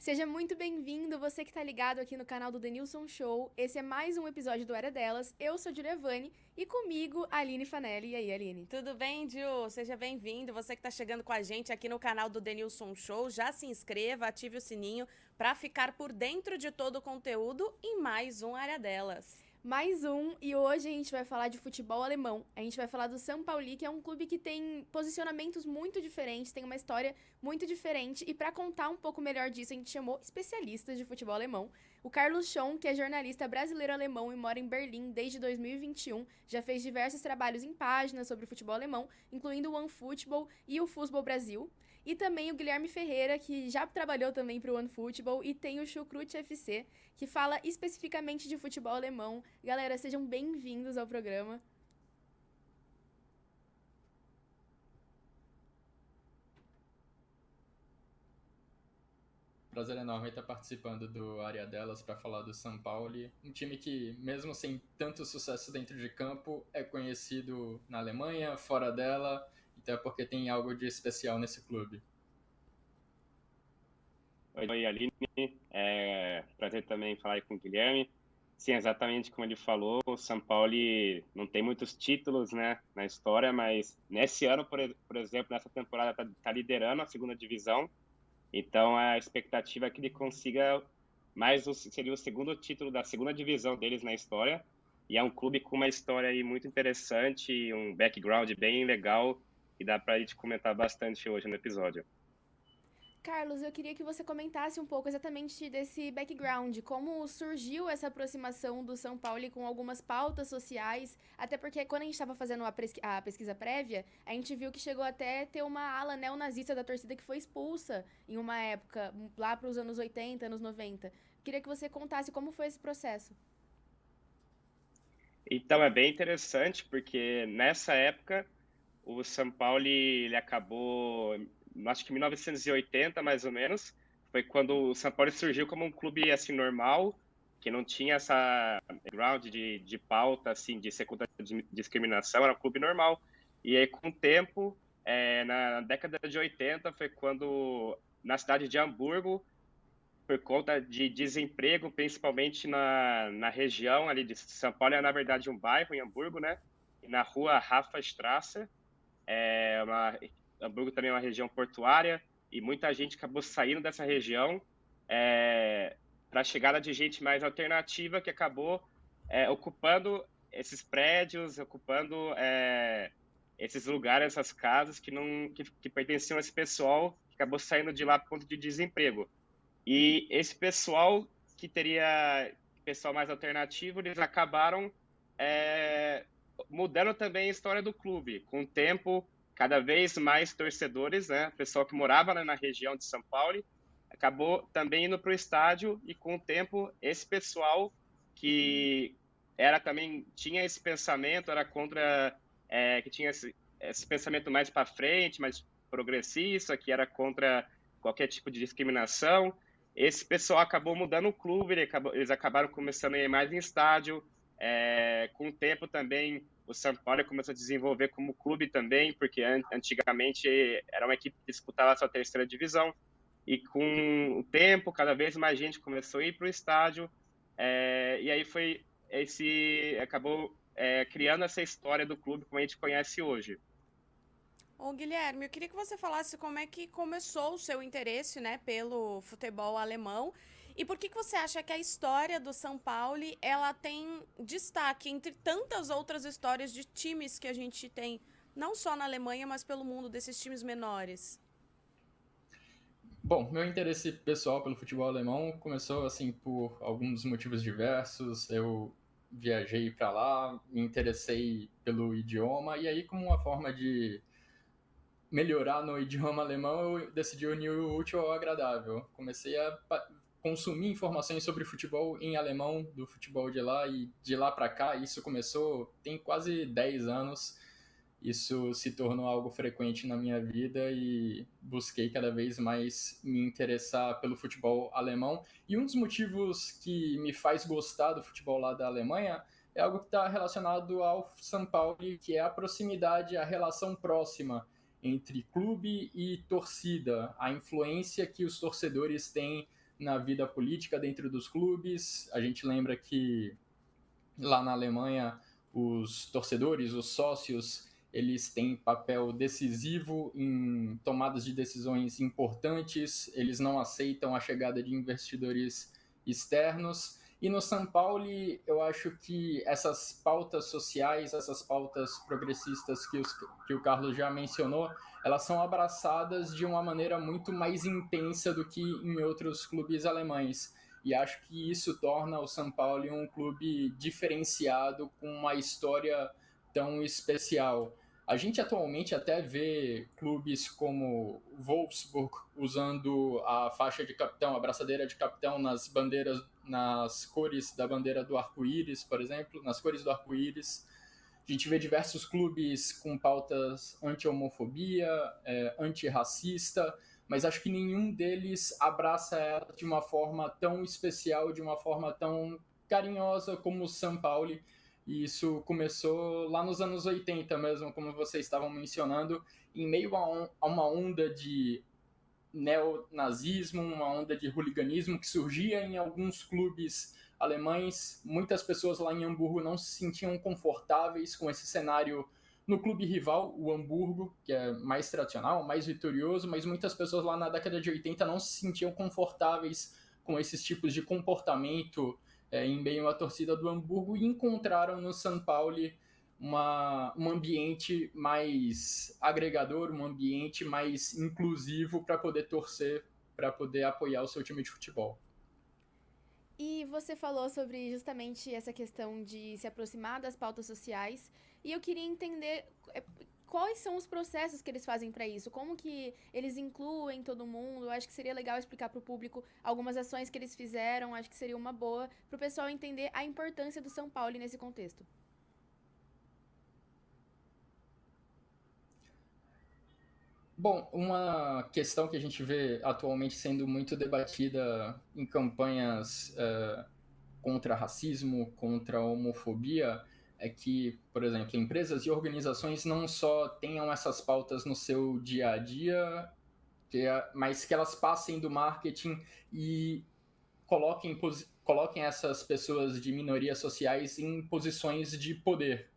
Seja muito bem-vindo, você que tá ligado aqui no canal do Denilson Show. Esse é mais um episódio do Era Delas. Eu sou a Giovanni e comigo a Aline Fanelli. E aí, Aline? Tudo bem, Gil? Seja bem-vindo. Você que está chegando com a gente aqui no canal do Denilson Show, já se inscreva, ative o sininho para ficar por dentro de todo o conteúdo em mais um Área Delas. Mais um, e hoje a gente vai falar de futebol alemão. A gente vai falar do São Paulo, que é um clube que tem posicionamentos muito diferentes, tem uma história muito diferente. E para contar um pouco melhor disso, a gente chamou especialistas de futebol alemão. O Carlos Schoen, que é jornalista brasileiro-alemão e mora em Berlim desde 2021, já fez diversos trabalhos em páginas sobre futebol alemão, incluindo o OneFootball e o Fußball Brasil. E também o Guilherme Ferreira, que já trabalhou também para o OneFootball, e tem o Chucrute FC, que fala especificamente de futebol alemão. Galera, sejam bem-vindos ao programa. Prazer enorme estar participando do Área Delas para falar do São Paulo, um time que, mesmo sem tanto sucesso dentro de campo, é conhecido na Alemanha, fora dela, então é porque tem algo de especial nesse clube. Oi, Aline. Prazer também falar aí com o Guilherme. Sim, exatamente como ele falou, o São Paulo não tem muitos títulos, né, na história, mas nesse ano, por exemplo, nessa temporada tá liderando a segunda divisão. Então a expectativa é que ele consiga seria o segundo título da segunda divisão deles na história. E é um clube com uma história aí muito interessante, um background bem legal, e dá para a gente comentar bastante hoje no episódio. Carlos, eu queria que você comentasse um pouco exatamente desse background, como surgiu essa aproximação do São Paulo com algumas pautas sociais, até porque quando a gente estava fazendo a pesquisa prévia, a gente viu que chegou até ter uma ala neonazista da torcida que foi expulsa em uma época, lá para os anos 80, anos 90. Queria que você contasse como foi esse processo. Então é bem interessante, porque nessa época o São Paulo ele acabou, acho que em 1980 mais ou menos, foi quando o São Paulo surgiu como um clube assim normal, que não tinha essa background de pauta assim de ser contra discriminação, era um clube normal. E aí com o tempo, na década de 80 foi quando na cidade de Hamburgo, por conta de desemprego, principalmente na região ali de São Paulo, é na verdade um bairro em Hamburgo, né? E na rua Rafa Strasse, Hamburgo também é uma região portuária, e muita gente acabou saindo dessa região para a chegada de gente mais alternativa que acabou ocupando esses prédios, ocupando esses lugares, essas casas que pertenciam a esse pessoal que acabou saindo de lá por conta de desemprego. E esse pessoal que teria pessoal mais alternativo, eles acabaram é, mudando também a história do clube. Com o tempo, cada vez mais torcedores, né, pessoal que morava na região de São Paulo, acabou também indo para o estádio, e com o tempo esse pessoal que era também tinha esse pensamento, era contra, que tinha esse pensamento mais para frente, mais progressista, que era contra qualquer tipo de discriminação. Esse pessoal acabou mudando o clube, eles acabaram começando a ir mais em estádio. Com o tempo também, o São Paulo começou a desenvolver como clube também, porque antigamente era uma equipe que disputava a sua terceira divisão. E com o tempo, cada vez mais gente começou a ir para o estádio. E aí acabou criando essa história do clube como a gente conhece hoje. Ô, Guilherme, eu queria que você falasse como é que começou o seu interesse, né, pelo futebol alemão e por que você acha que a história do São Paulo ela tem destaque entre tantas outras histórias de times que a gente tem, não só na Alemanha, mas pelo mundo, desses times menores. Bom, meu interesse pessoal pelo futebol alemão começou assim por alguns motivos diversos. Eu viajei para lá, me interessei pelo idioma e aí como uma forma de melhorar no idioma alemão, eu decidi unir o útil ao agradável. Comecei a consumir informações sobre futebol em alemão, do futebol de lá, e de lá para cá, isso começou tem quase 10 anos. Isso se tornou algo frequente na minha vida e busquei cada vez mais me interessar pelo futebol alemão. E um dos motivos que me faz gostar do futebol lá da Alemanha é algo que está relacionado ao São Paulo, que é a proximidade, a relação próxima entre clube e torcida, a influência que os torcedores têm na vida política dentro dos clubes. A gente lembra que lá na Alemanha os torcedores, os sócios, eles têm papel decisivo em tomadas de decisões importantes, eles não aceitam a chegada de investidores externos. E no São Paulo, eu acho que essas pautas sociais, essas pautas progressistas que o Carlos já mencionou, elas são abraçadas de uma maneira muito mais intensa do que em outros clubes alemães. E acho que isso torna o São Paulo um clube diferenciado, com uma história tão especial. A gente atualmente até vê clubes como Wolfsburg usando a faixa de capitão, a braçadeira de capitão nas bandeiras, nas cores da bandeira do arco-íris, por exemplo, nas cores do arco-íris. A gente vê diversos clubes com pautas anti-homofobia, antirracista, mas acho que nenhum deles abraça ela de uma forma tão especial, de uma forma tão carinhosa como o São Paulo. E isso começou lá nos anos 80 mesmo, como vocês estavam mencionando, em meio a uma onda de neonazismo, uma onda de hooliganismo que surgia em alguns clubes alemães. Muitas pessoas lá em Hamburgo não se sentiam confortáveis com esse cenário no clube rival, o Hamburgo, que é mais tradicional, mais vitorioso, mas muitas pessoas lá na década de 80 não se sentiam confortáveis com esses tipos de comportamento em meio à torcida do Hamburgo, e encontraram no São Paulo um ambiente mais agregador, um ambiente mais inclusivo para poder torcer, para poder apoiar o seu time de futebol. E você falou sobre justamente essa questão de se aproximar das pautas sociais, e eu queria entender quais são os processos que eles fazem para isso, como que eles incluem todo mundo. Eu acho que seria legal explicar para o público algumas ações que eles fizeram, acho que seria uma boa para o pessoal entender a importância do São Paulo nesse contexto. Bom, uma questão que a gente vê atualmente sendo muito debatida em campanhas contra racismo, contra homofobia, é que, por exemplo, empresas e organizações não só tenham essas pautas no seu dia a dia, mas que elas passem do marketing e coloquem essas pessoas de minorias sociais em posições de poder.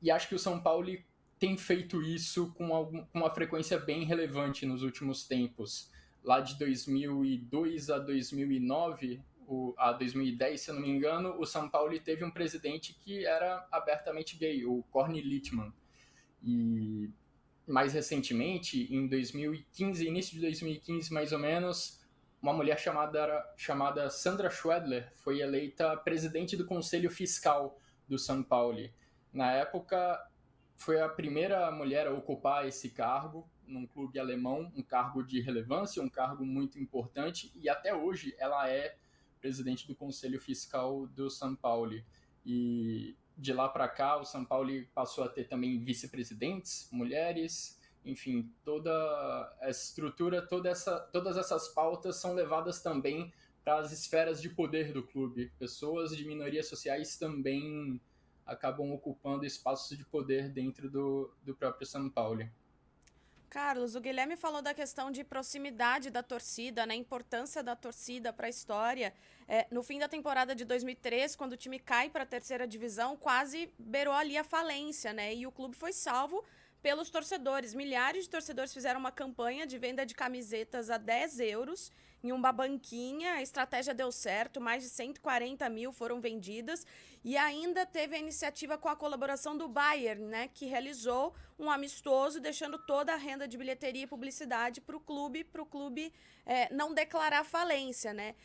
E acho que o São Paulo tem feito isso com uma frequência bem relevante nos últimos tempos. Lá de 2002 a 2009, a 2010, se eu não me engano, o São Paulo teve um presidente que era abertamente gay, o Corny Littmann. E mais recentemente, em 2015, início de 2015 mais ou menos, uma mulher chamada Sandra Schwedler foi eleita presidente do Conselho Fiscal do São Paulo. Na época, foi a primeira mulher a ocupar esse cargo num clube alemão, um cargo de relevância, um cargo muito importante, e até hoje ela é presidente do Conselho Fiscal do São Paulo. E de lá para cá, o São Paulo passou a ter também vice-presidentes, mulheres, enfim, toda a estrutura, todas essas pautas são levadas também para as esferas de poder do clube. Pessoas de minorias sociais também acabam ocupando espaços de poder dentro do próprio São Paulo. Carlos, o Guilherme falou da questão de proximidade da torcida, né? A importância da torcida para a história. No fim da temporada de 2003, quando o time cai para a terceira divisão, quase beirou ali a falência, né? E o clube foi salvo pelos torcedores. Milhares de torcedores fizeram uma campanha de venda de camisetas a 10 euros em uma banquinha. A estratégia deu certo, mais de 140 mil foram vendidas. E ainda teve a iniciativa com a colaboração do Bayern, né, que realizou um amistoso, deixando toda a renda de bilheteria e publicidade para o clube não declarar falência, né?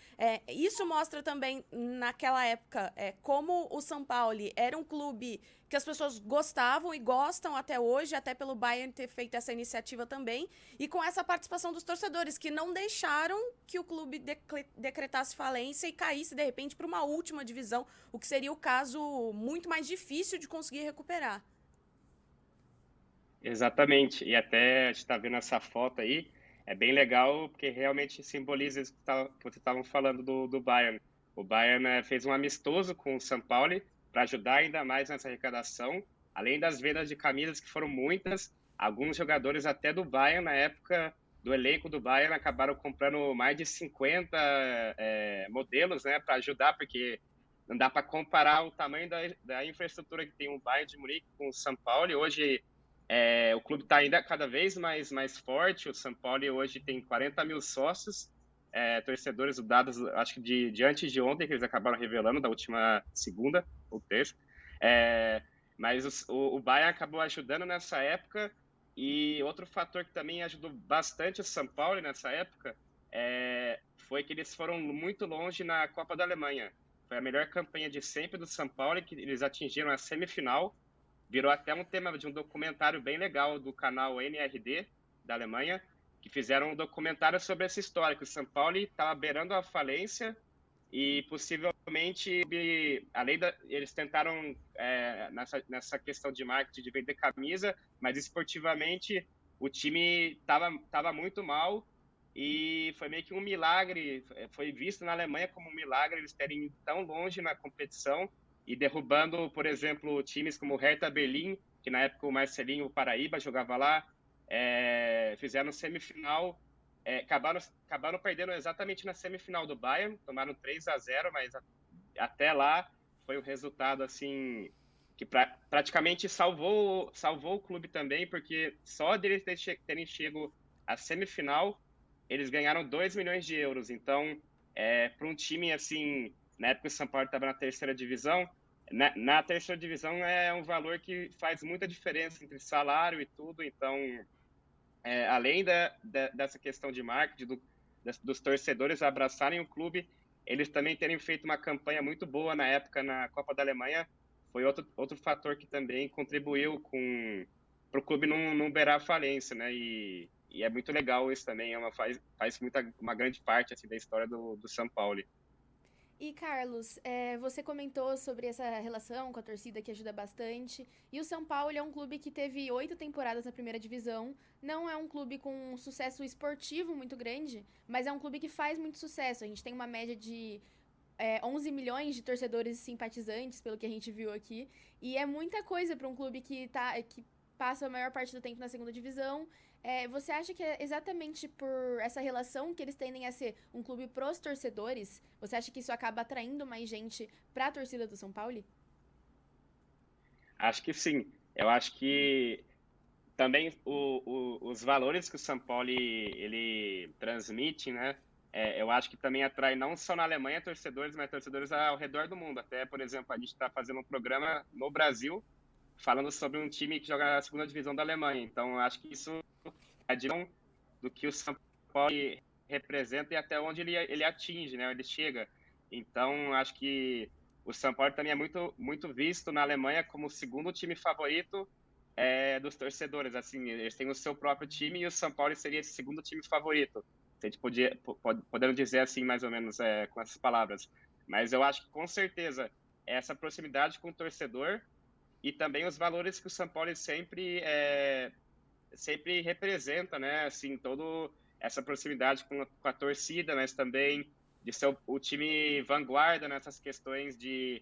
Isso mostra também, naquela época, como o São Paulo era um clube que as pessoas gostavam e gostam até hoje, até pelo Bayern ter feito essa iniciativa também, e com essa participação dos torcedores, que não deixaram que o clube decretasse falência e caísse, de repente, para uma última divisão, o que seria o caso muito mais difícil de conseguir recuperar. Exatamente, e até a gente está vendo essa foto aí, é bem legal, porque realmente simboliza isso que vocês estavam falando do Bayern. O Bayern fez um amistoso com o São Paulo para ajudar ainda mais nessa arrecadação, além das vendas de camisas, que foram muitas. Alguns jogadores até do Bayern, na época, do elenco do Bayern acabaram comprando mais de 50 modelos, né, para ajudar, porque não dá para comparar o tamanho da infraestrutura que tem o Bayern de Munique com o São Paulo. E hoje o clube está ainda cada vez mais forte. O São Paulo hoje tem 40 mil sócios, torcedores, dados acho que de antes de ontem, que eles acabaram revelando, da última segunda ou terça. Mas o Bayern acabou ajudando nessa época. E outro fator que também ajudou bastante o São Paulo nessa época foi que eles foram muito longe na Copa da Alemanha. Foi a melhor campanha de sempre do São Paulo, que eles atingiram a semifinal. Virou até um tema de um documentário bem legal do canal NRD, da Alemanha, que fizeram um documentário sobre essa história, que o São Paulo estava beirando a falência e possivelmente, eles tentaram, nessa questão de marketing, de vender camisa, mas esportivamente o time estava muito mal e foi meio que um milagre, foi visto na Alemanha como um milagre eles terem ido tão longe na competição e derrubando, por exemplo, times como o Hertha Berlim, que na época o Marcelinho Paraíba jogava lá, fizeram semifinal, acabaram perdendo exatamente na semifinal do Bayern, tomaram 3-0, mas até lá foi um resultado assim que praticamente salvou o clube também, porque só deles terem chego à semifinal, eles ganharam 2 milhões de euros. Então, para um time assim, na época o São Paulo estava na terceira divisão, na terceira divisão é um valor que faz muita diferença entre salário e tudo. Então, além dessa questão de marketing, dos torcedores abraçarem o clube, eles também terem feito uma campanha muito boa na época na Copa da Alemanha, foi outro fator que também contribuiu para o clube não beirar a falência, né? E é muito legal isso também, faz uma grande parte assim, da história do São Paulo. E, Carlos, você comentou sobre essa relação com a torcida que ajuda bastante. E o São Paulo é um clube que teve 8 temporadas na primeira divisão. Não é um clube com um sucesso esportivo muito grande, mas é um clube que faz muito sucesso. A gente tem uma média de 11 milhões de torcedores simpatizantes, pelo que a gente viu aqui. E é muita coisa para um clube que passa a maior parte do tempo na segunda divisão. Você acha que é exatamente por essa relação que eles tendem a ser um clube pros torcedores? Você acha que isso acaba atraindo mais gente pra torcida do São Paulo? Acho que sim. Eu acho que também os valores que o São Paulo ele transmite, né? Eu acho que também atrai não só na Alemanha torcedores, mas torcedores ao redor do mundo. Até, por exemplo, a gente está fazendo um programa no Brasil falando sobre um time que joga na segunda divisão da Alemanha. Então, eu acho que isso é a direção do que o São Paulo representa e até onde ele atinge, né? Ele chega. Então, acho que o São Paulo também é muito, muito visto na Alemanha como o segundo time favorito dos torcedores. Assim, eles têm o seu próprio time e o São Paulo seria esse segundo time favorito. Se a gente podemos dizer assim, mais ou menos, com essas palavras. Mas eu acho que, com certeza, essa proximidade com o torcedor e também os valores que o São Paulo sempre representa, né? Assim, toda essa proximidade com a torcida, mas também de ser o time vanguarda nessas questões de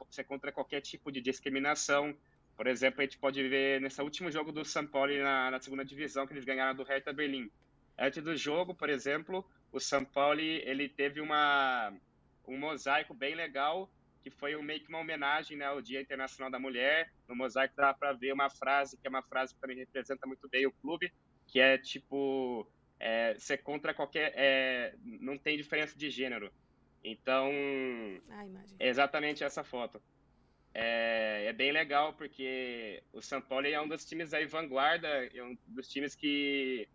ser contra qualquer tipo de discriminação. Por exemplo, a gente pode ver nesse último jogo do São Paulo na segunda divisão, que eles ganharam do Hertha Berlim. Antes do jogo, por exemplo, o São Paulo ele teve um mosaico bem legal, que foi meio que uma homenagem, né, ao Dia Internacional da Mulher. No mosaico dá para ver uma frase, que é uma frase que também representa muito bem o clube, que é tipo, ser contra qualquer... não tem diferença de gênero. Então, é exatamente essa foto. É bem legal, porque o São Paulo é um dos times aí vanguarda, é um dos times que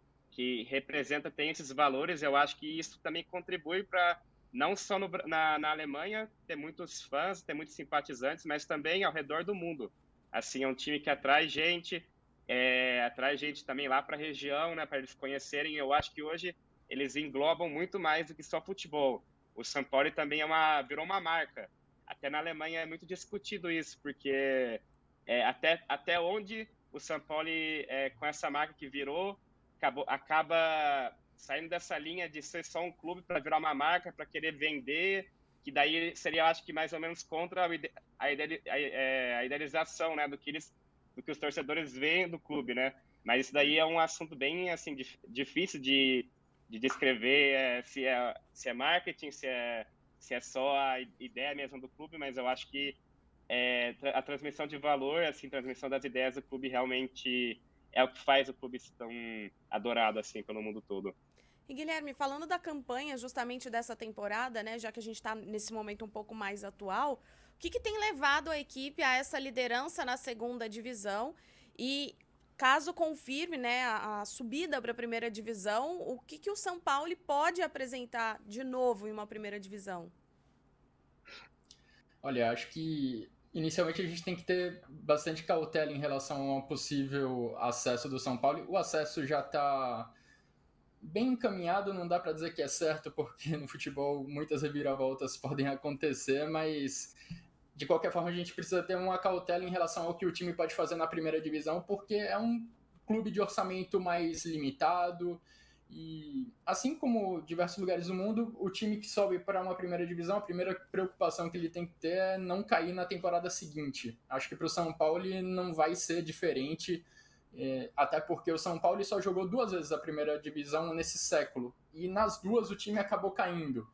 representa, tem esses valores. Eu acho que isso também contribui para, não só na Alemanha, ter muitos fãs, ter muitos simpatizantes, mas também ao redor do mundo. Assim, é um time que atrai gente também lá para a região, né, para eles conhecerem. Eu acho que hoje eles englobam muito mais do que só futebol. O São Paulo também virou uma marca. Até na Alemanha é muito discutido isso, porque até onde o São Paulo, com essa marca que virou, acaba saindo dessa linha de ser só um clube para virar uma marca, para querer vender, que daí seria, acho que, mais ou menos contra a idealização, né, do que os torcedores veem do clube, né? Mas isso daí é um assunto bem assim difícil de descrever se é marketing, se é só a ideia mesmo do clube, mas eu acho que a transmissão de valor, assim, transmissão das ideias do clube realmente é o que faz o clube ser tão adorado assim pelo mundo todo. E Guilherme, falando da campanha justamente dessa temporada, né, já que a gente está nesse momento um pouco mais atual, o que tem levado a equipe a essa liderança na segunda divisão? E caso confirme, né, a subida para a primeira divisão, o que o São Paulo pode apresentar de novo em uma primeira divisão? Olha, acho que inicialmente a gente tem que ter bastante cautela em relação ao possível acesso do São Paulo. O acesso já está bem encaminhado, não dá para dizer que é certo, porque no futebol muitas reviravoltas podem acontecer, mas de qualquer forma a gente precisa ter uma cautela em relação ao que o time pode fazer na primeira divisão, porque é um clube de orçamento mais limitado e, assim como diversos lugares do mundo, o time que sobe para uma primeira divisão, a primeira preocupação que ele tem que ter é não cair na temporada seguinte. Acho que para o São Paulo não vai ser diferente, até porque o São Paulo só jogou 2 vezes a primeira divisão nesse século, e nas 2 o time acabou caindo.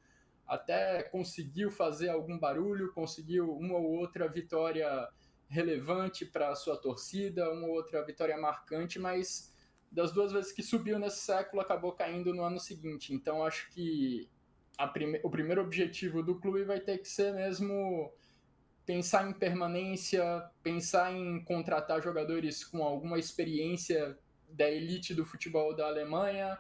Até conseguiu fazer algum barulho, conseguiu uma ou outra vitória relevante para a sua torcida, uma ou outra vitória marcante, mas das 2 vezes que subiu nesse século acabou caindo no ano seguinte. Então acho que o primeiro objetivo do clube vai ter que ser mesmo pensar em permanência, pensar em contratar jogadores com alguma experiência da elite do futebol da Alemanha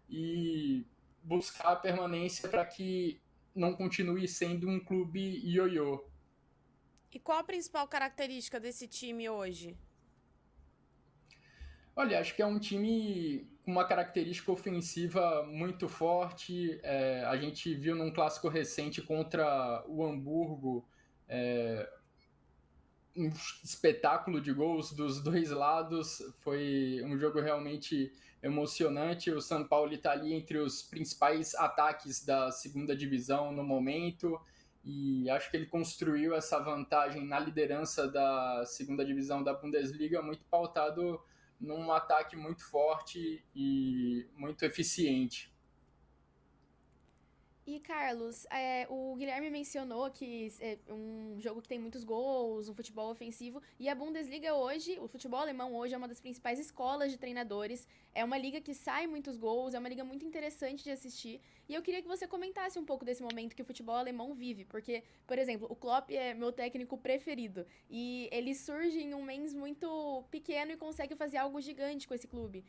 e buscar a permanência para que não continue sendo um clube ioiô. E qual a principal característica desse time hoje? Olha, acho que é um time com uma característica ofensiva muito forte. A gente viu num clássico recente contra o Hamburgo um espetáculo de gols dos 2 lados. Foi um jogo realmente emocionante. O São Paulo está ali entre os principais ataques da segunda divisão no momento. E acho que ele construiu essa vantagem na liderança da segunda divisão da Bundesliga muito pautado num ataque muito forte e muito eficiente. E, Carlos, o Guilherme mencionou que é um jogo que tem muitos gols, um futebol ofensivo, e a Bundesliga hoje, o futebol alemão hoje é uma das principais escolas de treinadores, é uma liga que sai muitos gols, é uma liga muito interessante de assistir, e eu queria que você comentasse um pouco desse momento que o futebol alemão vive, porque, por exemplo, o Klopp é meu técnico preferido, e ele surge em um mês muito pequeno e consegue fazer algo gigante com esse clube.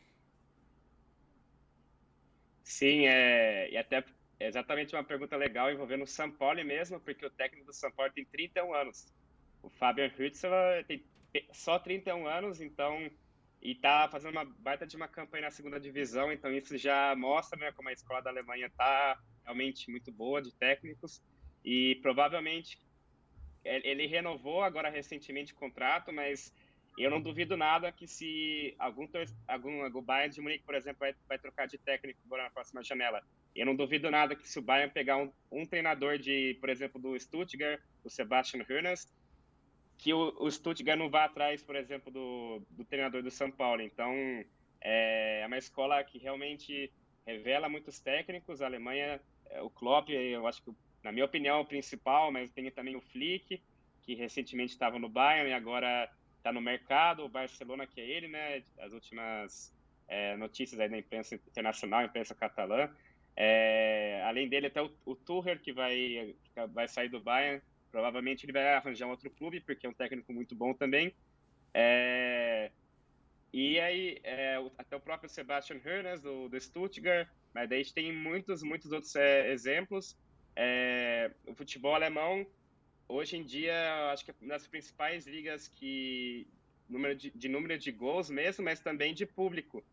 Sim, e até é exatamente uma pergunta legal envolvendo o São Paulo mesmo, porque o técnico do São Paulo tem 31 anos. O Fabian Hützler tem só 31 anos, então, e tá fazendo uma baita de uma campanha na segunda divisão, então isso já mostra, né, como a escola da Alemanha tá realmente muito boa de técnicos, e provavelmente ele renovou agora recentemente o contrato, mas eu não duvido nada que se o Bayern de Munique, por exemplo, vai trocar de técnico agora na próxima janela. Eu não duvido nada que se o Bayern pegar um treinador por exemplo, do Stuttgart, o Sebastian Hoeneß, que o Stuttgart não vá atrás, por exemplo, do treinador do São Paulo. Então, é uma escola que realmente revela muitos técnicos. A Alemanha, o Klopp, eu acho que, na minha opinião, é o principal, mas tem também o Flick, que recentemente estava no Bayern e agora está no mercado. O Barcelona, que é ele, né? As últimas notícias aí da imprensa internacional, imprensa catalã. Além dele, até o Tuchel, que vai sair do Bayern. Provavelmente ele vai arranjar um outro clube, porque é um técnico muito bom também. E aí, até o próprio Sebastian Hoeneß, do Stuttgart, mas daí a gente tem muitos outros exemplos. O futebol alemão, hoje em dia, acho que é uma das principais ligas número de gols mesmo, mas também de público.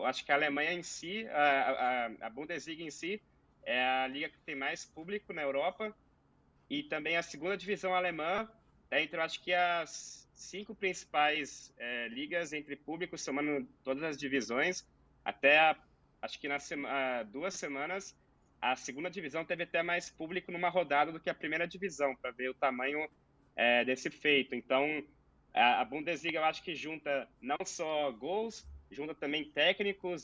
Acho que a Alemanha em si, a Bundesliga em si, é a liga que tem mais público na Europa, e também a segunda divisão alemã entre, acho que as 5 principais ligas entre públicos, somando todas as divisões. Acho que nas 2 semanas, a segunda divisão teve até mais público numa rodada do que a primeira divisão, para ver o tamanho desse feito. Então, a Bundesliga, eu acho que junta não só gols, junta também técnicos,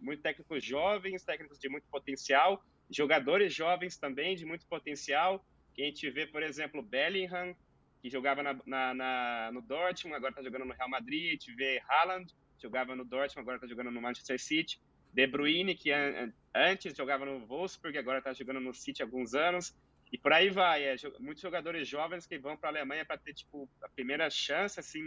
muito técnicos jovens, técnicos de muito potencial, jogadores jovens também de muito potencial, que a gente vê, por exemplo, Bellingham, que jogava no Dortmund, agora está jogando no Real Madrid. A gente vê Haaland, jogava no Dortmund, agora está jogando no Manchester City. De Bruyne, que antes jogava no Wolfsburg, agora está jogando no City há alguns anos. E por aí vai, muitos jogadores jovens que vão para a Alemanha para ter tipo, a primeira chance, assim,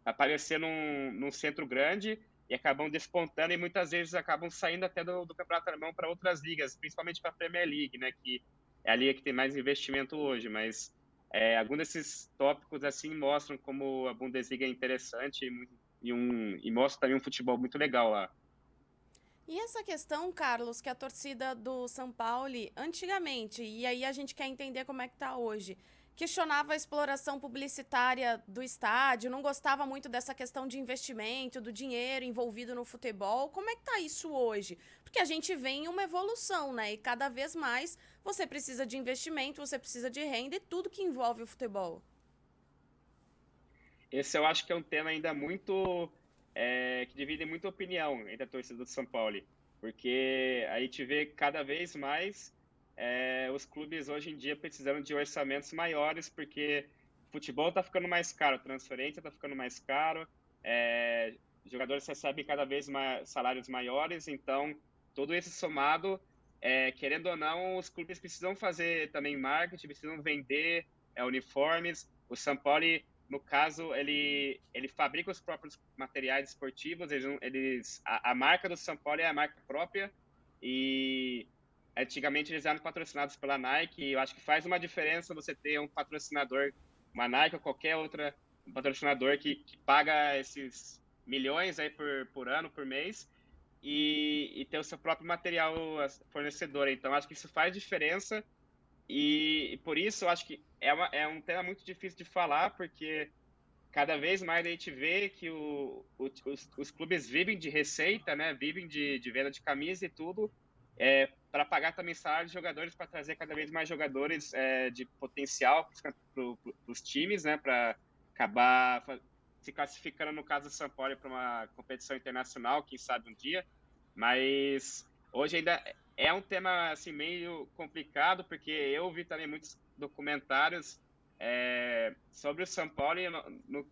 aparecer num centro grande e acabam despontando e muitas vezes acabam saindo até do campeonato alemão para outras ligas, principalmente para a Premier League, né, que é a liga que tem mais investimento hoje, mas alguns desses tópicos assim mostram como a Bundesliga é interessante e mostra também um futebol muito legal lá. E essa questão, Carlos, que a torcida do São Paulo, antigamente, e aí a gente quer entender como é que tá hoje, questionava a exploração publicitária do estádio, não gostava muito dessa questão de investimento, do dinheiro envolvido no futebol. Como é que tá isso hoje? Porque a gente vem em uma evolução, né? E cada vez mais você precisa de investimento, você precisa de renda e tudo que envolve o futebol. Esse eu acho que é um tema ainda muito que divide muita opinião entre a torcida do São Paulo, porque a gente vê cada vez mais os clubes hoje em dia precisando de orçamentos maiores, porque o futebol está ficando mais caro, a transferência está ficando mais caro, jogadores recebem cada vez mais salários maiores, então tudo isso somado, querendo ou não, os clubes precisam fazer também marketing, precisam vender uniformes. O São Paulo, no caso, ele fabrica os próprios materiais esportivos, a marca do São Paulo é a marca própria, e antigamente eles eram patrocinados pela Nike, e eu acho que faz uma diferença você ter um patrocinador, uma Nike ou qualquer outra patrocinador que paga esses milhões aí por ano, por mês, e ter o seu próprio material fornecedor. Então, acho que isso faz diferença, e por isso eu acho que é um tema muito difícil de falar, porque cada vez mais a gente vê que os clubes vivem de receita, né? Vivem de venda de camisa e tudo, para pagar também salários de jogadores, para trazer cada vez mais jogadores de potencial para os times, né? Para acabar se classificando, no caso do São Paulo, para uma competição internacional, quem sabe um dia. Mas hoje ainda é um tema assim, meio complicado, porque eu vi também muitos documentários sobre o São Paulo,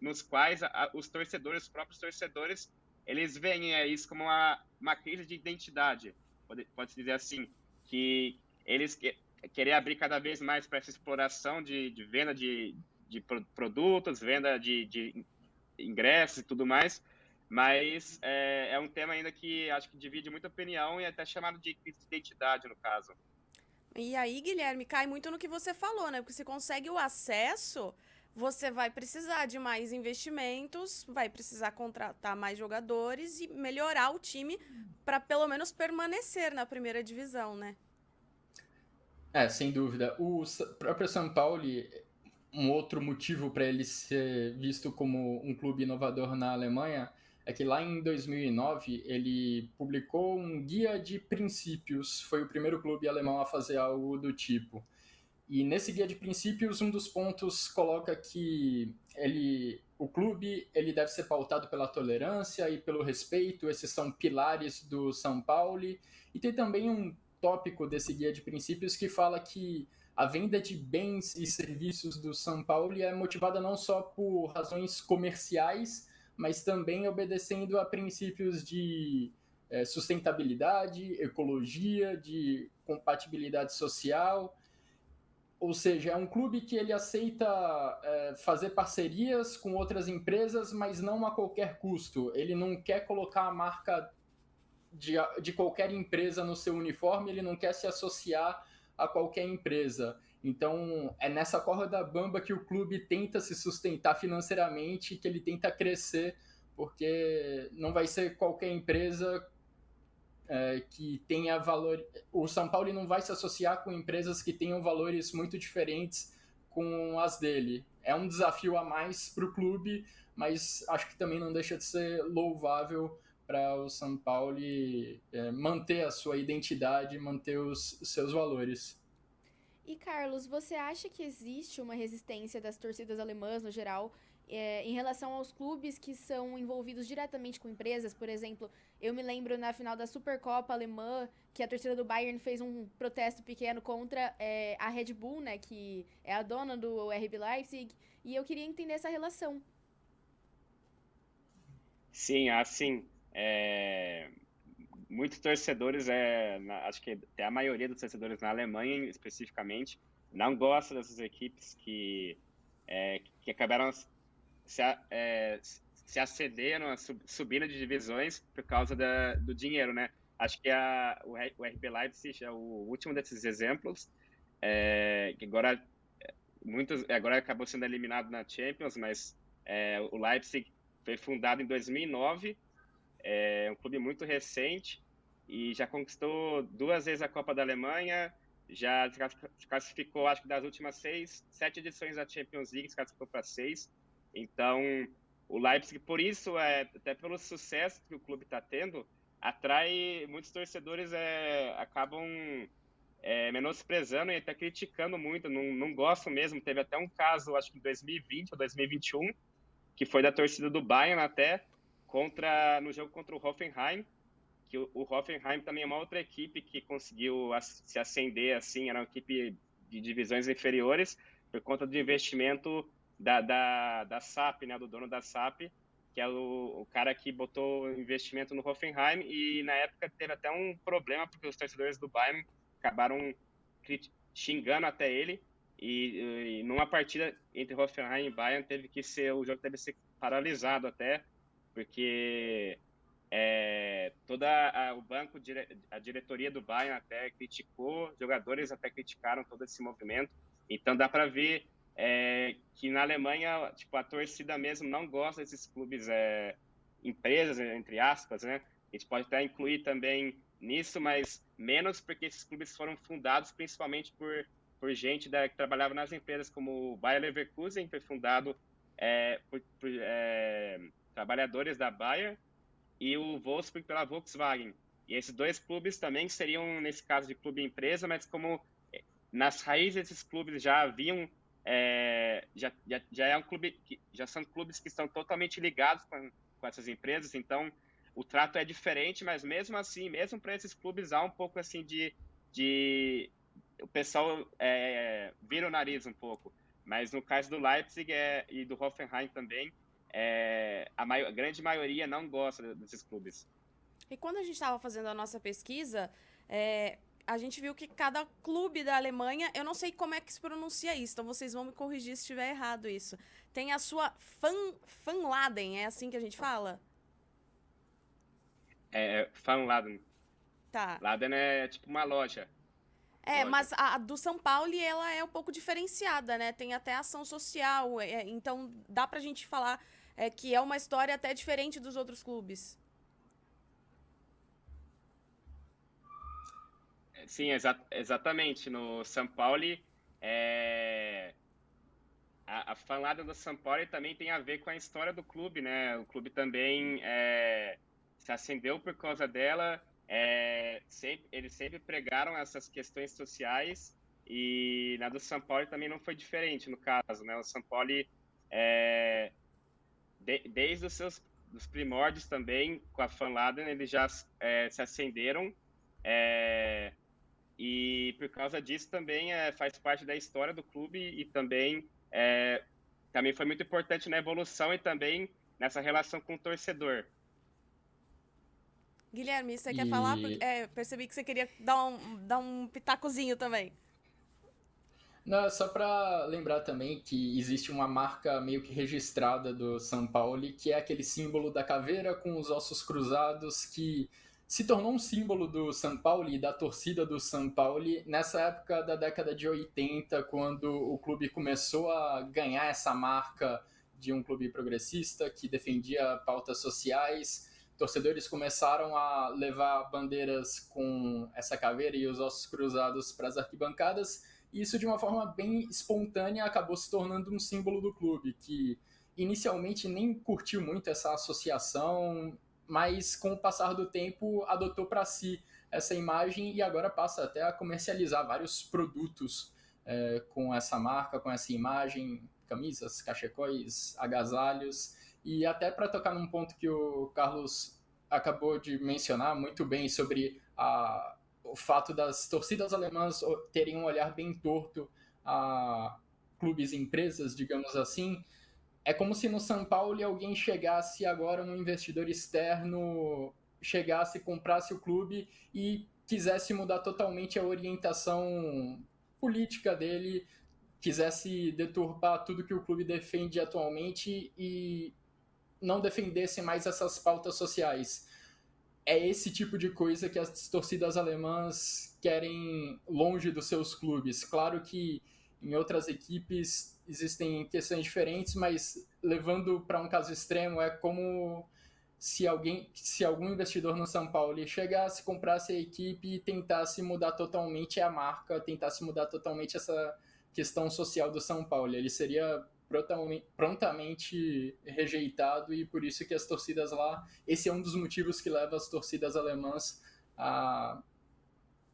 nos quais os próprios torcedores, eles veem isso como uma crise de identidade, pode-se dizer assim, que eles querem abrir cada vez mais para essa exploração de venda de produtos, venda de ingressos e tudo mais, mas é um tema ainda que acho que divide muita opinião e é até chamado de crise de identidade, no caso. E aí, Guilherme, cai muito no que você falou, né? Porque se consegue o acesso, você vai precisar de mais investimentos, vai precisar contratar mais jogadores e melhorar o time para pelo menos permanecer na primeira divisão, né? Sem dúvida. O próprio São Paulo, um outro motivo para ele ser visto como um clube inovador na Alemanha é que lá em 2009 ele publicou um guia de princípios, foi o primeiro clube alemão a fazer algo do tipo. E nesse guia de princípios, um dos pontos coloca que o clube ele deve ser pautado pela tolerância e pelo respeito, esses são pilares do São Paulo. E tem também um tópico desse guia de princípios que fala que a venda de bens e serviços do São Paulo é motivada não só por razões comerciais, mas também obedecendo a princípios de sustentabilidade, ecologia, de compatibilidade social. Ou seja, é um clube que ele aceita fazer parcerias com outras empresas, mas não a qualquer custo. Ele não quer colocar a marca de qualquer empresa no seu uniforme, ele não quer se associar a qualquer empresa. Então, é nessa corda bamba que o clube tenta se sustentar financeiramente, que ele tenta crescer, porque não vai ser qualquer empresa que tenha valor. O São Paulo não vai se associar com empresas que tenham valores muito diferentes com as dele. É um desafio a mais para o clube, mas acho que também não deixa de ser louvável para o São Paulo manter a sua identidade, manter os seus valores. E, Carlos, você acha que existe uma resistência das torcidas alemãs, no geral, em relação aos clubes que são envolvidos diretamente com empresas, por exemplo, eu me lembro na final da Supercopa alemã, que a torcida do Bayern fez um protesto pequeno contra a Red Bull, né, que é a dona do RB Leipzig, e eu queria entender essa relação. Sim, assim, muitos torcedores, acho que até a maioria dos torcedores na Alemanha, especificamente, não gosta dessas equipes que acabaram se acederam a subindo de divisões por causa do dinheiro, né? Acho que o RB Leipzig é o último desses exemplos, que agora acabou sendo eliminado na Champions, mas o Leipzig foi fundado em 2009, é um clube muito recente e já conquistou 2 vezes a Copa da Alemanha, já se classificou, acho que das últimas 7 edições da Champions League, se classificou para 6. Então, o Leipzig, por isso, até pelo sucesso que o clube está tendo, atrai muitos torcedores, acabam menosprezando e até criticando muito, não gostam mesmo. Teve até um caso, acho que em 2020 ou 2021, que foi da torcida do Bayern até, no jogo contra o Hoffenheim, que o Hoffenheim também é uma outra equipe que conseguiu se ascender, assim, era uma equipe de divisões inferiores, por conta do investimento da SAP, né, do dono da SAP, que é o cara que botou investimento no Hoffenheim, e na época teve até um problema, porque os torcedores do Bayern acabaram xingando até ele, e numa partida entre Hoffenheim e Bayern, o jogo teve que ser paralisado até, porque o banco, a diretoria do Bayern até criticou, jogadores até criticaram todo esse movimento. Então dá para ver que na Alemanha, tipo, a torcida mesmo não gosta desses clubes, empresas, entre aspas, né? A gente pode até incluir também nisso, mas menos porque esses clubes foram fundados principalmente por gente que trabalhava nas empresas, como o Bayer Leverkusen, foi fundado por trabalhadores da Bayer, e o Wolfsburg pela Volkswagen. E esses 2 clubes também seriam, nesse caso, de clube-empresa, mas como nas raízes desses clubes já haviam, já é um clube, já são clubes que estão totalmente ligados com essas empresas, então o trato é diferente, mas mesmo assim, mesmo para esses clubes, há um pouco assim o pessoal vira o nariz um pouco. Mas no caso do Leipzig e do Hoffenheim também, a grande maioria não gosta desses clubes. E quando a gente estava fazendo a nossa pesquisa, a gente viu que cada clube da Alemanha, eu não sei como é que se pronuncia isso, então vocês vão me corrigir se estiver errado isso, tem a sua Fanladen, é assim que a gente fala? Fanladen. Tá. Laden é tipo uma loja. Mas a do São Paulo, ela é um pouco diferenciada, né? Tem até ação social, então dá pra gente falar que é uma história até diferente dos outros clubes. Sim, exatamente. No São Paulo, a fanlada do São Paulo também tem a ver com a história do clube, né? O clube também se acendeu por causa dela. Eles sempre pregaram essas questões sociais, e na do São Paulo também não foi diferente, no caso, né? O São Paulo, desde dos primórdios também, com a Fanladen, eles já se acenderam, e por causa disso também faz parte da história do clube, e também foi muito importante na evolução e também nessa relação com o torcedor. Guilherme, você quer falar? Percebi que você queria dar um pitacozinho também. Não, só para lembrar também que existe uma marca meio que registrada do São Paulo, que é aquele símbolo da caveira com os ossos cruzados, que se tornou um símbolo do São Paulo e da torcida do São Paulo nessa época da década de 80, quando o clube começou a ganhar essa marca de um clube progressista que defendia pautas sociais. Torcedores começaram a levar bandeiras com essa caveira e os ossos cruzados para as arquibancadas, e isso de uma forma bem espontânea acabou se tornando um símbolo do clube, que inicialmente nem curtiu muito essa associação, mas com o passar do tempo adotou para si essa imagem e agora passa até a comercializar vários produtos com essa marca, com essa imagem. camisas, cachecóis, agasalhos. E até para tocar num ponto que o Carlos acabou de mencionar muito bem sobre o fato das torcidas alemãs terem um olhar bem torto a clubes e empresas, digamos assim. É como se no São Paulo alguém chegasse agora, um investidor externo, chegasse, comprasse o clube e quisesse mudar totalmente a orientação política dele, quisesse deturpar tudo que o clube defende atualmente e não defendesse mais essas pautas sociais. É esse tipo de coisa que as torcidas alemãs querem longe dos seus clubes. Claro que em outras equipes existem questões diferentes, mas levando para um caso extremo, é como se algum investidor no São Paulo chegasse, comprasse a equipe e tentasse mudar totalmente a marca, tentasse mudar totalmente essa questão social do São Paulo. Ele seria prontamente rejeitado, e por isso que as torcidas lá, esse é um dos motivos que leva as torcidas alemãs a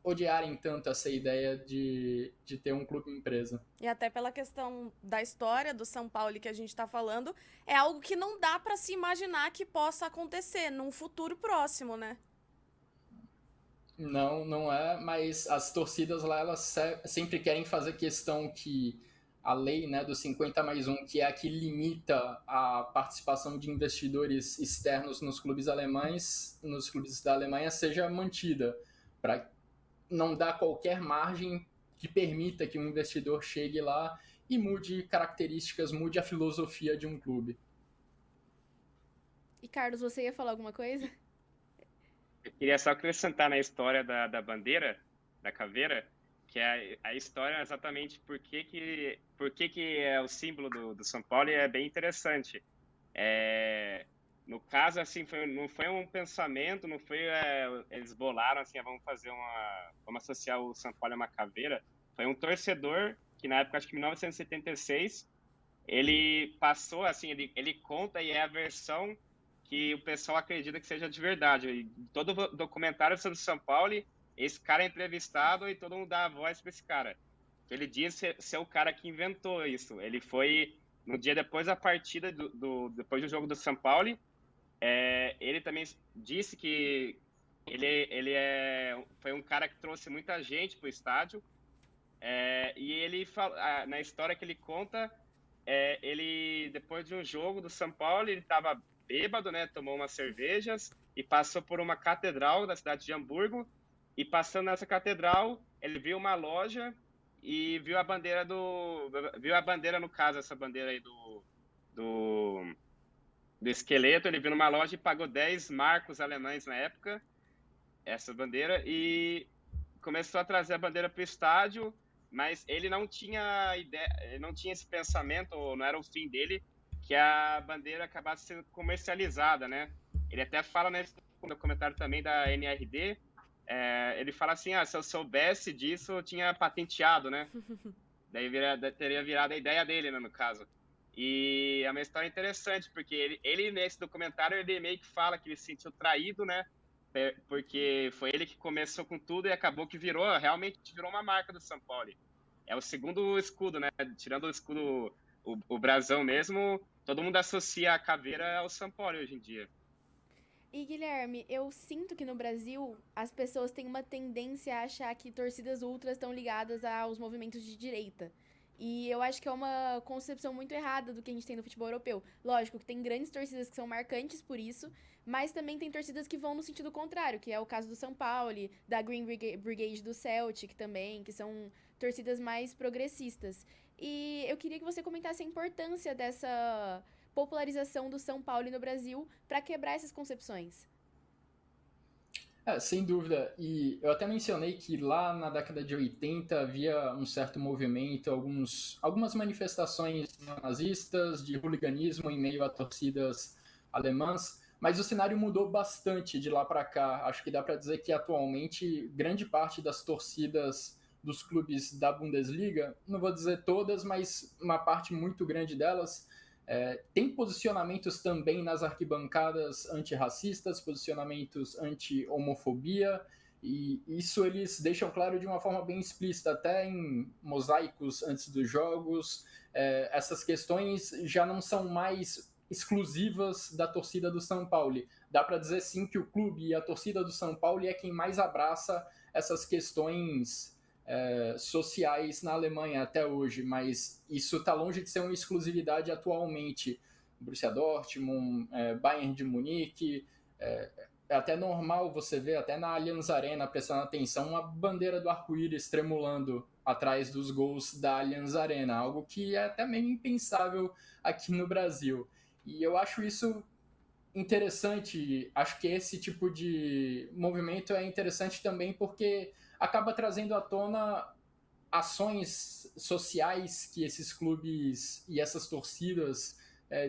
odiarem tanto essa ideia de ter um clube empresa. E até pela questão da história do São Paulo que a gente está falando, é algo que não dá para se imaginar que possa acontecer num futuro próximo, né? Não é, mas as torcidas lá, elas sempre querem fazer questão que a lei, né, do 50+1, que é a que limita a participação de investidores externos nos clubes alemães, nos clubes da Alemanha, seja mantida, para não dar qualquer margem que permita que um investidor chegue lá e mude características, mude a filosofia de um clube. E Carlos, você ia falar alguma coisa? Eu queria só acrescentar na história da bandeira, da caveira, que a história é exatamente por que é o símbolo do São Paulo, e é bem interessante. No caso, assim, não foi um pensamento, não foi eles bolaram assim, vamos associar o São Paulo a uma caveira. Foi um torcedor que na época, acho que em 1976, ele passou, assim, ele conta, e é a versão que o pessoal acredita que seja de verdade. E todo documentário sobre o São Paulo, esse cara é entrevistado e todo mundo dá a voz para esse cara. Ele diz ser o cara que inventou isso. Ele foi, no dia depois da partida, depois do jogo do São Paulo, ele também disse que foi um cara que trouxe muita gente para o estádio, e ele fala, na história que ele conta, ele, depois de um jogo do São Paulo, ele estava bêbado, né, tomou umas cervejas e passou por uma catedral da cidade de Hamburgo, e passando nessa catedral, ele viu uma loja e viu a bandeira no caso, essa bandeira aí do esqueleto. Ele viu numa loja e pagou 10 marcos alemães na época, essa bandeira, e começou a trazer a bandeira para o estádio, mas ele não tinha ideia, ele não tinha esse pensamento, ou não era o fim dele, que a bandeira acabasse sendo comercializada, né? Ele até fala nesse documentário também da NRD, ele fala assim, se eu soubesse disso, eu tinha patenteado, né? Daí teria virado a ideia dele, né, no caso. E é uma história interessante, porque ele nesse documentário, ele meio que fala que ele se sentiu traído, né? Porque foi ele que começou com tudo e acabou que realmente virou uma marca do São Paulo. É o segundo escudo, né? Tirando o escudo, o brasão mesmo, todo mundo associa a caveira ao São Paulo hoje em dia. E Guilherme, eu sinto que no Brasil as pessoas têm uma tendência a achar que torcidas ultras estão ligadas aos movimentos de direita. E eu acho que é uma concepção muito errada do que a gente tem no futebol europeu. Lógico que tem grandes torcidas que são marcantes por isso, mas também tem torcidas que vão no sentido contrário, que é o caso do São Paulo, da Green Brigade do Celtic também, que são torcidas mais progressistas. E eu queria que você comentasse a importância dessa popularização do São Paulo no Brasil para quebrar essas concepções. Sem dúvida. E eu até mencionei que lá na década de 80 havia um certo movimento, algumas manifestações nazistas, de hooliganismo em meio a torcidas alemãs, mas o cenário mudou bastante de lá para cá. Acho que dá para dizer que atualmente grande parte das torcidas dos clubes da Bundesliga, não vou dizer todas, mas uma parte muito grande delas, tem posicionamentos também nas arquibancadas antirracistas, posicionamentos anti-homofobia, E isso eles deixam claro de uma forma bem explícita, até em mosaicos antes dos jogos. Essas questões já não são mais exclusivas da torcida do São Paulo. Dá para dizer sim que o clube e a torcida do São Paulo é quem mais abraça essas questões sociais na Alemanha até hoje, mas isso está longe de ser uma exclusividade atualmente. Borussia Dortmund, Bayern de Munique, é até normal você ver, até na Allianz Arena, prestando atenção, uma bandeira do arco-íris tremulando atrás dos gols da Allianz Arena, algo que é até meio impensável aqui no Brasil. E eu acho isso interessante, acho que esse tipo de movimento é interessante também porque acaba trazendo à tona ações sociais que esses clubes e essas torcidas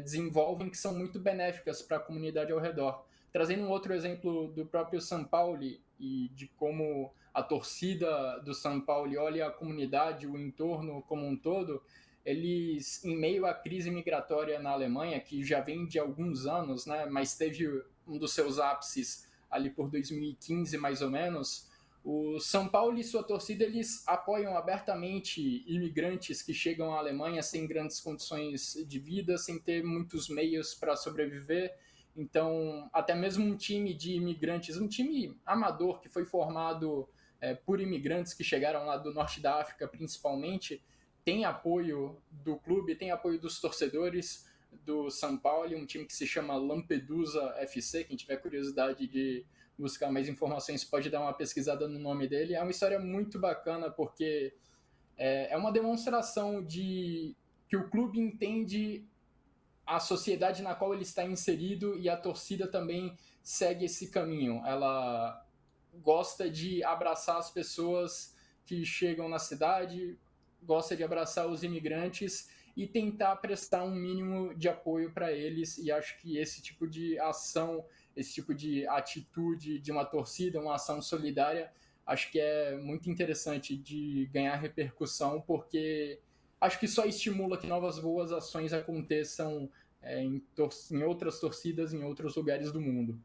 desenvolvem que são muito benéficas para a comunidade ao redor. Trazendo um outro exemplo do próprio São Paulo e de como a torcida do São Paulo olha a comunidade, o entorno como um todo, eles, em meio à crise migratória na Alemanha, que já vem de alguns anos, né, mas teve um dos seus ápices ali por 2015, mais ou menos, o São Paulo e sua torcida, eles apoiam abertamente imigrantes que chegam à Alemanha sem grandes condições de vida, sem ter muitos meios para sobreviver. Então, até mesmo um time de imigrantes, um time amador que foi formado por imigrantes que chegaram lá do norte da África, principalmente, tem apoio do clube, tem apoio dos torcedores do São Paulo, um time que se chama Lampedusa FC. Quem tiver curiosidade de buscar mais informações pode dar uma pesquisada no nome dele. É uma história muito bacana porque é uma demonstração de que o clube entende a sociedade na qual ele está inserido e a torcida também segue esse caminho. Ela gosta de abraçar as pessoas que chegam na cidade, gosta de abraçar os imigrantes e tentar prestar um mínimo de apoio para eles, e acho que esse tipo de ação, esse tipo de atitude de uma torcida, uma ação solidária, acho que é muito interessante de ganhar repercussão, porque acho que só estimula que novas boas ações aconteçam em outras torcidas, em outros lugares do mundo.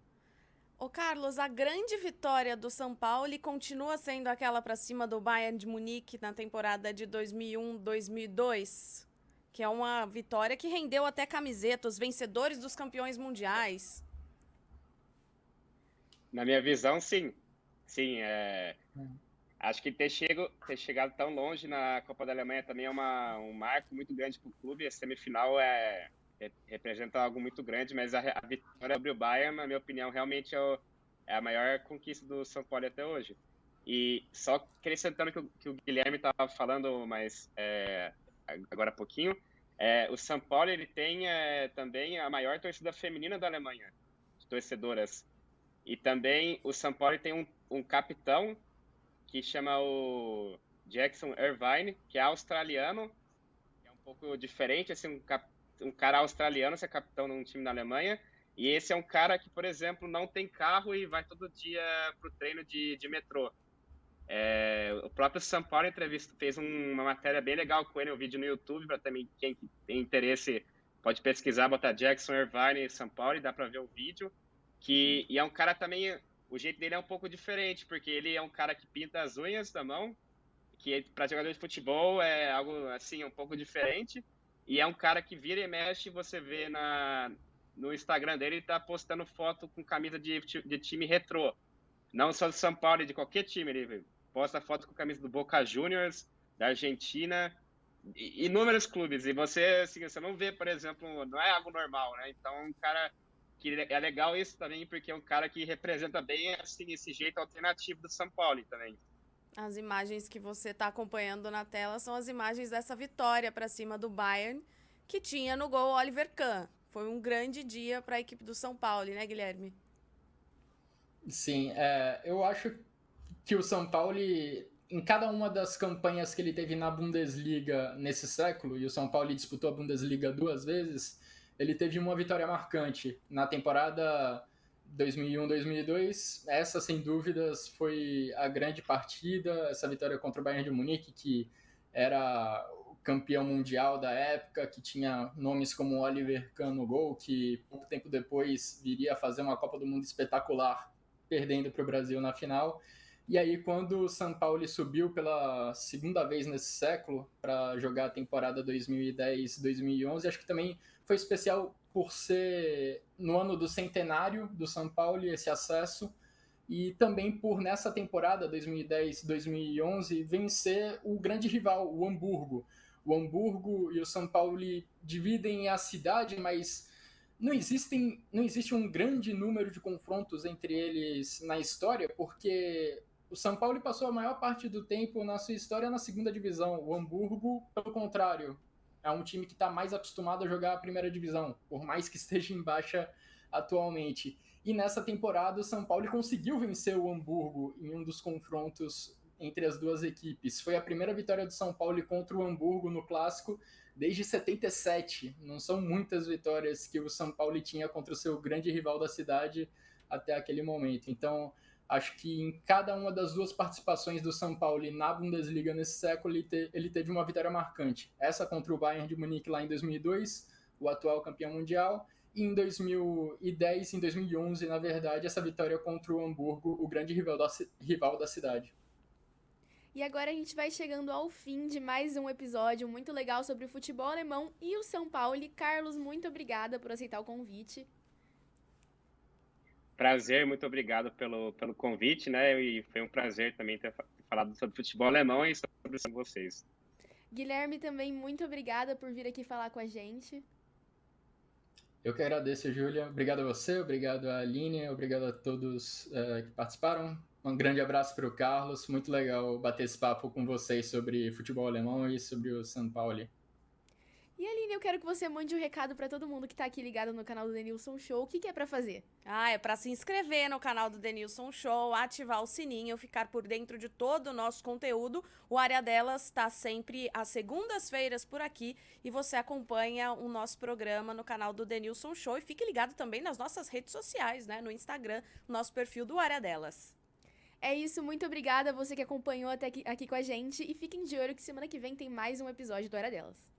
Ô Carlos, a grande vitória do São Paulo continua sendo aquela para cima do Bayern de Munique na temporada de 2001-2002, que é uma vitória que rendeu até camiseta, os vencedores dos campeões mundiais. Na minha visão, sim. Sim, acho que ter chegado tão longe na Copa da Alemanha também é um marco muito grande para o clube. A semifinal representa algo muito grande, mas a vitória sobre o Bayern, na minha opinião, realmente é a maior conquista do São Paulo até hoje. E só acrescentando que o Guilherme estava falando, mas agora há pouquinho, o São Paulo ele tem também a maior torcida feminina da Alemanha, de torcedoras. E também o São Paulo tem um capitão que chama o Jackson Irvine, que é australiano, que é um pouco diferente, assim, um cara australiano ser capitão num time na Alemanha, e esse é um cara que, por exemplo, não tem carro e vai todo dia pro treino de metrô. O próprio São Paulo fez uma matéria bem legal com ele, um vídeo no YouTube, para também quem tem interesse pode pesquisar, botar Jackson Irvine São Paulo e dá para ver o vídeo, e é um cara também, o jeito dele é um pouco diferente, porque ele é um cara que pinta as unhas da mão, que para jogador de futebol é algo assim um pouco diferente. E é um cara que vira e mexe, você vê no Instagram dele, ele tá postando foto com camisa de time retrô. Não só do São Paulo, de qualquer time. Ele posta foto com camisa do Boca Juniors, da Argentina, inúmeros clubes. E você, assim, você não vê, por exemplo, não é algo normal, né? Então, um cara que é legal isso também, porque é um cara que representa bem, assim, esse jeito alternativo do São Paulo também. As imagens que você está acompanhando na tela são as imagens dessa vitória para cima do Bayern, que tinha no gol Oliver Kahn. Foi um grande dia para a equipe do São Paulo, né, Guilherme? Sim, eu acho que o São Paulo, em cada uma das campanhas que ele teve na Bundesliga nesse século, e o São Paulo disputou a Bundesliga 2 vezes, ele teve uma vitória marcante. Na temporada 2001-2002, essa sem dúvidas foi a grande partida, essa vitória contra o Bayern de Munique, que era o campeão mundial da época, que tinha nomes como Oliver Kahn no gol, que pouco tempo depois viria a fazer uma Copa do Mundo espetacular, perdendo para o Brasil na final. E aí, quando o São Paulo subiu pela segunda vez nesse século para jogar a temporada 2010-2011, acho que também foi especial por ser no ano do centenário do São Paulo, esse acesso, e também por, nessa temporada 2010-2011, vencer o grande rival, o Hamburgo. O Hamburgo e o São Paulo dividem a cidade, mas não existe um grande número de confrontos entre eles na história, porque o São Paulo passou a maior parte do tempo na sua história na segunda divisão. O Hamburgo, pelo contrário, é um time que está mais acostumado a jogar a primeira divisão, por mais que esteja em baixa atualmente. E nessa temporada o São Paulo conseguiu vencer o Hamburgo em um dos confrontos entre as duas equipes. Foi a primeira vitória do São Paulo contra o Hamburgo no Clássico desde 77. Não são muitas vitórias que o São Paulo tinha contra o seu grande rival da cidade até aquele momento. Então, acho que em cada uma das duas participações do São Paulo na Bundesliga nesse século, ele teve uma vitória marcante. Essa contra o Bayern de Munique lá em 2002, o atual campeão mundial, e em 2010, em 2011, na verdade, essa vitória contra o Hamburgo, o grande rival da cidade. E agora a gente vai chegando ao fim de mais um episódio muito legal sobre o futebol alemão e o São Paulo. Carlos, muito obrigada por aceitar o convite. Prazer, muito obrigado pelo convite, né? E foi um prazer também ter falado sobre futebol alemão e sobre vocês. Guilherme, também muito obrigada por vir aqui falar com a gente. Eu que agradeço, Júlia. Obrigado a você, obrigado a Aline, obrigado a todos que participaram. Um grande abraço para o Carlos. Muito legal bater esse papo com vocês sobre futebol alemão e sobre o São Paulo. E Aline, eu quero que você mande um recado para todo mundo que tá aqui ligado no canal do Denilson Show. O que é para fazer? É para se inscrever no canal do Denilson Show, ativar o sininho, ficar por dentro de todo o nosso conteúdo. O Área Delas está sempre às segundas-feiras por aqui e você acompanha o nosso programa no canal do Denilson Show. E fique ligado também nas nossas redes sociais, né? No Instagram, nosso perfil do Área Delas. É isso, muito obrigada a você que acompanhou até aqui com a gente. E fiquem de olho que semana que vem tem mais um episódio do Área Delas.